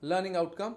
learning outcome.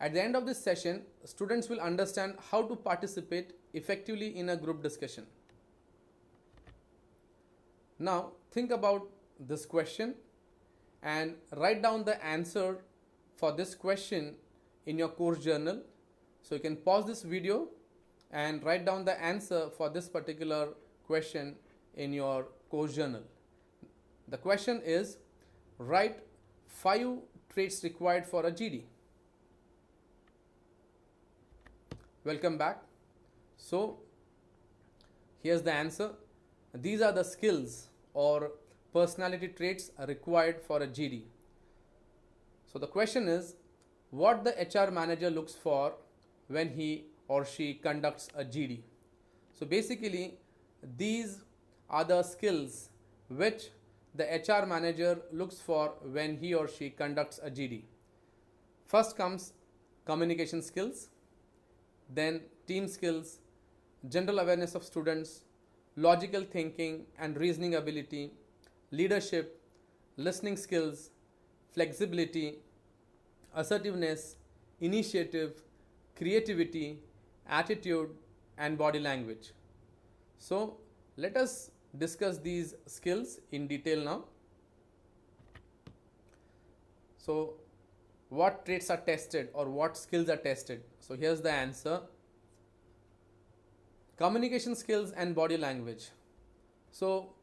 At the end of this session, students will understand how to participate effectively in a group discussion. Now, think about this question and write down the answer for this question in your course journal. So you can pause this video and write down the answer for this particular question in your course journal. The question is, write 5 traits required for a GD. Welcome back. So here's the answer. These are the skills or personality traits required for a GD. So the question is, what the HR manager looks for when he or she conducts a GD. So basically, these are the skills which the HR manager looks for when he or she conducts a GD. First comes communication skills, then team skills, general awareness of students, logical thinking and reasoning ability, leadership, listening skills, flexibility, assertiveness, initiative, creativity, attitude, and body language. So let us discuss these skills in detail now. So what traits are tested or what skills are tested? So here's the answer. Communication skills and body language. So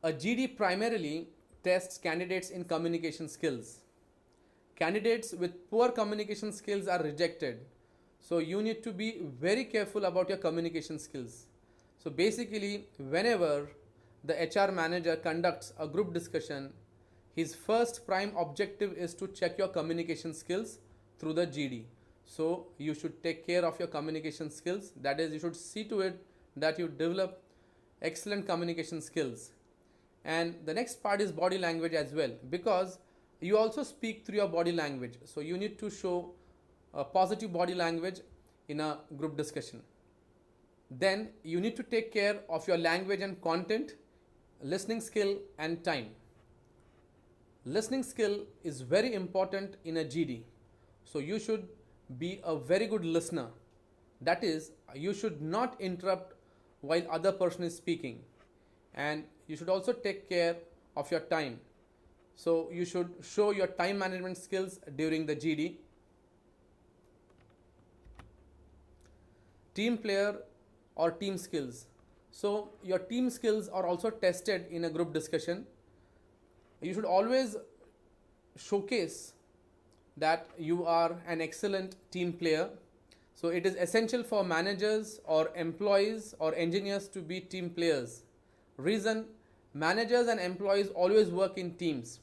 a GD primarily tests candidates in communication skills. Candidates with poor communication skills are rejected. So you need to be very careful about your communication skills. So basically, whenever the HR manager conducts a group discussion, his first prime objective is to check your communication skills through the GD. So you should take care of your communication skills. That is, you should see to it that you develop excellent communication skills. And the next part is body language as well, because you also speak through your body language. So you need to show a positive body language in a group discussion. Then you need to take care of your language and content, listening skill and time. Listening skill is very important in a GD. So you should be a very good listener. That is, you should not interrupt while other person is speaking. And you should also take care of your time. So you should show your time management skills during the GD. Team player or team skills. So your team skills are also tested in a group discussion. You should always showcase that you are an excellent team player. So it is essential for managers or employees or engineers to be team players. Reason, managers and employees always work in teams.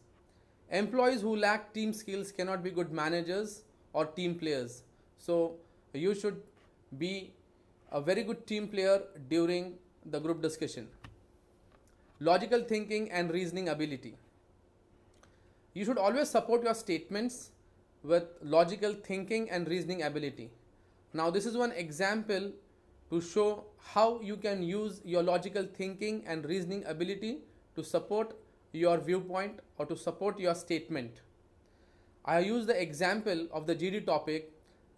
Employees who lack team skills cannot be good managers or team players. So you should be a very good team player during the group discussion. Logical thinking and reasoning ability. You should always support your statements with logical thinking and reasoning ability. Now this is one example to show how you can use your logical thinking and reasoning ability to support your viewpoint or to support your statement. I use the example of the GD topic,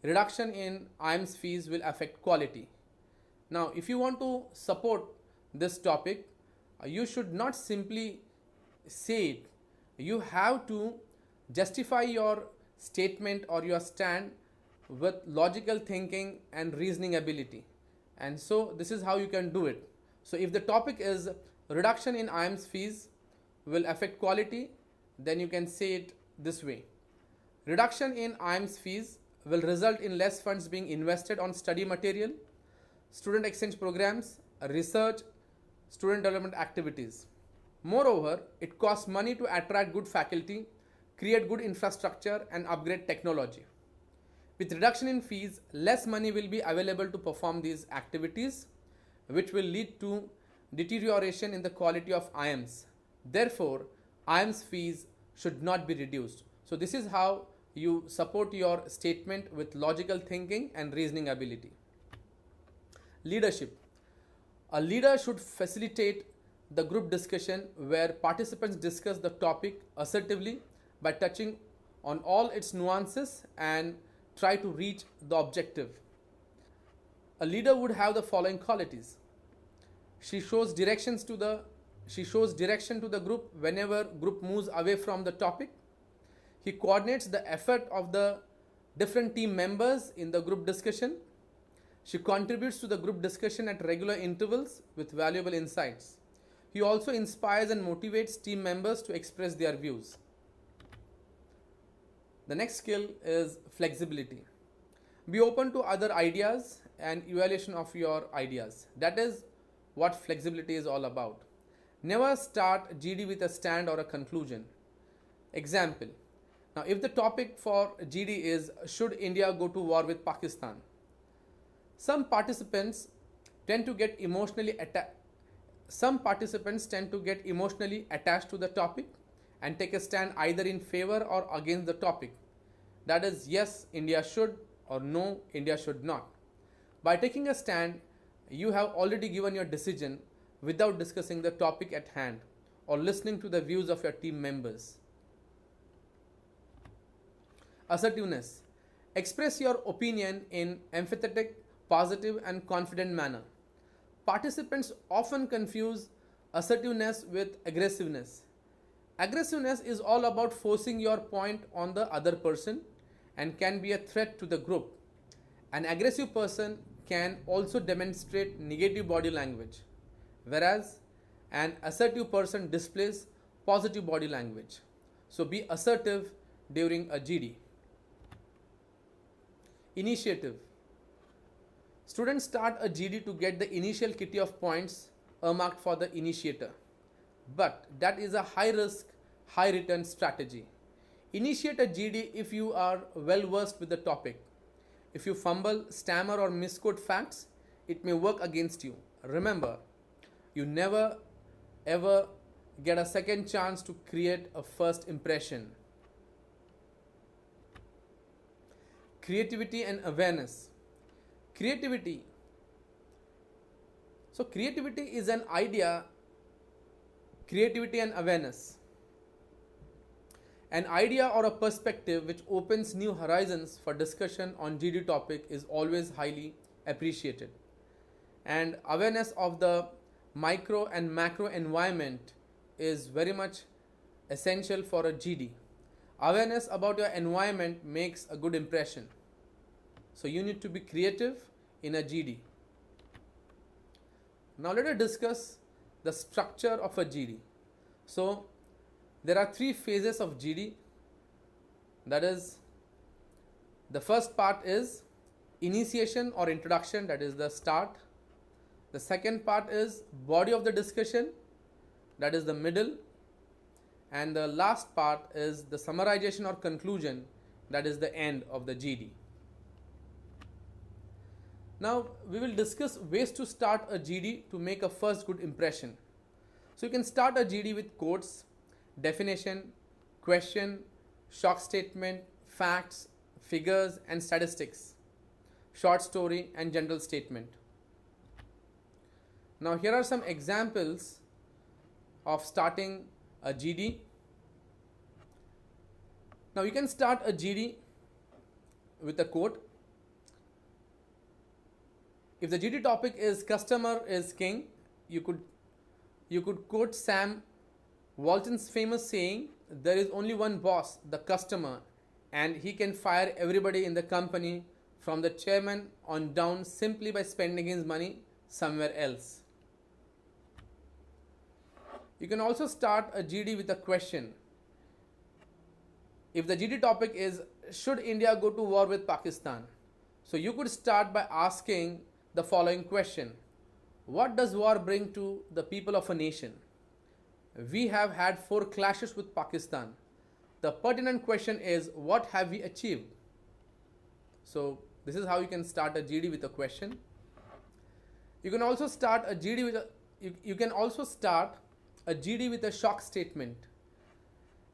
reduction in IIMS fees will affect quality. Now if you want to support this topic, you should not simply say it. You have to justify your statement or your stand with logical thinking and reasoning ability. And so this is how you can do it. So if the topic is reduction in IIMS fees will affect quality, then you can say it this way. Reduction in IIMS fees will result in less funds being invested on study material, student exchange programs, research, student development activities. Moreover, it costs money to attract good faculty, create good infrastructure and upgrade technology. With reduction in fees, less money will be available to perform these activities, which will lead to deterioration in the quality of IIMS. Therefore, IIMS fees should not be reduced. So this is how you support your statement with logical thinking and reasoning ability. Leadership. A leader should facilitate the group discussion where participants discuss the topic assertively by touching on all its nuances and try to reach the objective. A leader would have the following qualities. She shows directions to the she shows direction to the group whenever group moves away from the topic. He coordinates the effort of the different team members in the group discussion. She contributes to the group discussion at regular intervals with valuable insights. He also inspires and motivates team members to express their views. The next skill is flexibility. Be open to other ideas and evaluation of your ideas. That is what flexibility is all about. Never start GD with a stand or a conclusion. Example. Now, if the topic for GD is should India go to war with Pakistan, some participants tend to get emotionally attached to the topic and take a stand either in favor or against the topic. That is, yes, India should, or no, India should not. By taking a stand, you have already given your decision without discussing the topic at hand or listening to the views of your team members. Assertiveness. Express your opinion in empathetic, positive and confident manner. Participants often confuse assertiveness with aggressiveness. Aggressiveness is all about forcing your point on the other person and can be a threat to the group. An aggressive person can also demonstrate negative body language, whereas an assertive person displays positive body language. So be assertive during a GD. Initiative. Students start a GD to get the initial kitty of points earmarked for the initiator. But that is a high risk, high return strategy. Initiate a GD if you are well versed with the topic. If you fumble, stammer or misquote facts, it may work against you. Remember, you never ever get a second chance to create a first impression. Creativity and awareness. Creativity. So creativity is an idea. Creativity and awareness. An idea or a perspective which opens new horizons for discussion on GD topic is always highly appreciated. And awareness of the micro and macro environment is very much essential for a GD. Awareness about your environment makes a good impression. So you need to be creative in a GD. Now let us discuss the structure of a GD. So there are 3 phases of GD. That is, the first part is initiation or introduction, that is the start. The second part is body of the discussion, that is the middle. And the last part is the summarization or conclusion, that is the end of the GD. Now we will discuss ways to start a GD to make a first good impression. So you can start a GD with quotes, definition, question, shock statement, facts, figures and statistics, short story and general statement. Now here are some examples of starting a GD. Now you can start a GD with a quote. If the GD topic is customer is king, you could quote Sam Walton's famous saying, there is only one boss, the customer, and he can fire everybody in the company from the chairman on down simply by spending his money somewhere else. You can also start a GD with a question. If the GD topic is should India go to war with Pakistan, so you could start by asking the following question. What does war bring to the people of a nation? We have had 4 clashes with Pakistan. The pertinent question is, what have we achieved? So this is how you can start a GD with a question. You can also start a GD with a shock statement.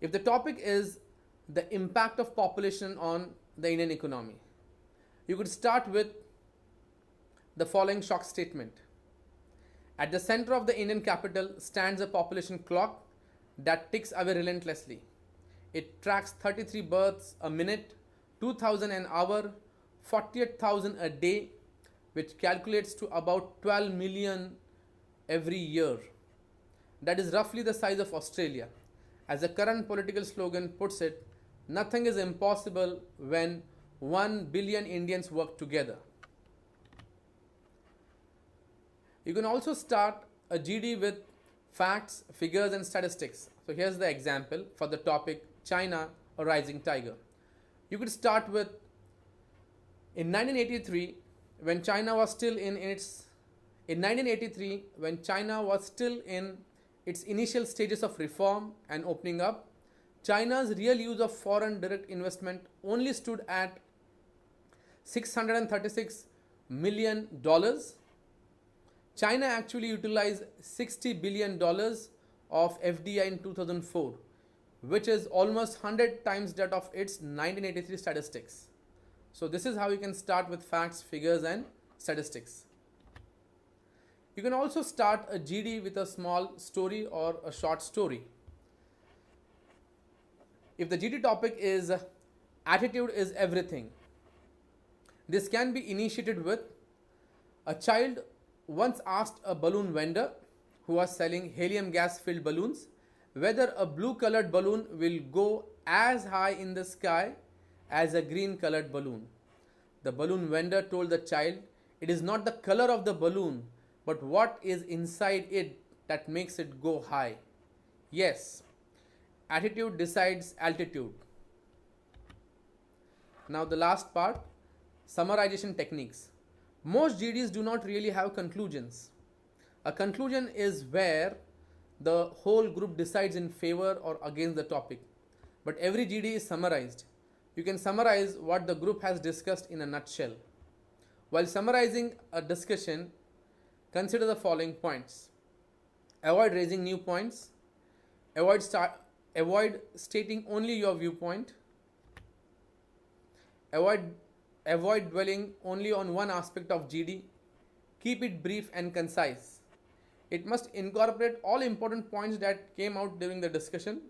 If the topic is the impact of population on the Indian economy, you could start with the following shock statement. At the center of the Indian capital stands a population clock that ticks away relentlessly. It tracks 33 births a minute, 2000 an hour, 48,000 a day, which calculates to about 12 million every year. That is roughly the size of Australia. As the current political slogan puts it, nothing is impossible when 1 billion Indians work together. You can also start a GD with facts, figures, and statistics. So here's the example for the topic China, a rising tiger. You could start with in 1983 when China was still in its initial stages of reform and opening up, China's real use of foreign direct investment only stood at $636 million. China actually utilized $60 billion of FDI in 2004, which is almost 100 times that of its 1983 statistics. So this is how you can start with facts, figures, and statistics. You can also start a GD with a small story or a short story. If the GD topic is attitude is everything, this can be initiated with a child once asked a balloon vendor who was selling helium gas filled balloons whether a blue colored balloon will go as high in the sky as a green colored balloon. The balloon vendor told the child, it is not the color of the balloon, but what is inside it that makes it go high. Yes, attitude decides altitude. Now the last part, summarization techniques. Most GDs do not really have conclusions. A conclusion is where the whole group decides in favor or against the topic. But every GD is summarized. You can summarize what the group has discussed in a nutshell. While summarizing a discussion, consider the following points. Avoid raising new points. Avoid stating only your viewpoint. Avoid dwelling only on one aspect of GD. Keep it brief and concise. It must incorporate all important points that came out during the discussion.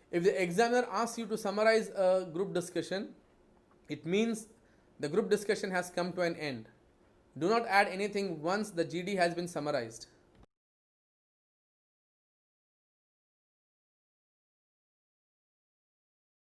If the examiner asks you to summarize a group discussion, it means the group discussion has come to an end. Do not add anything once the GD has been summarized.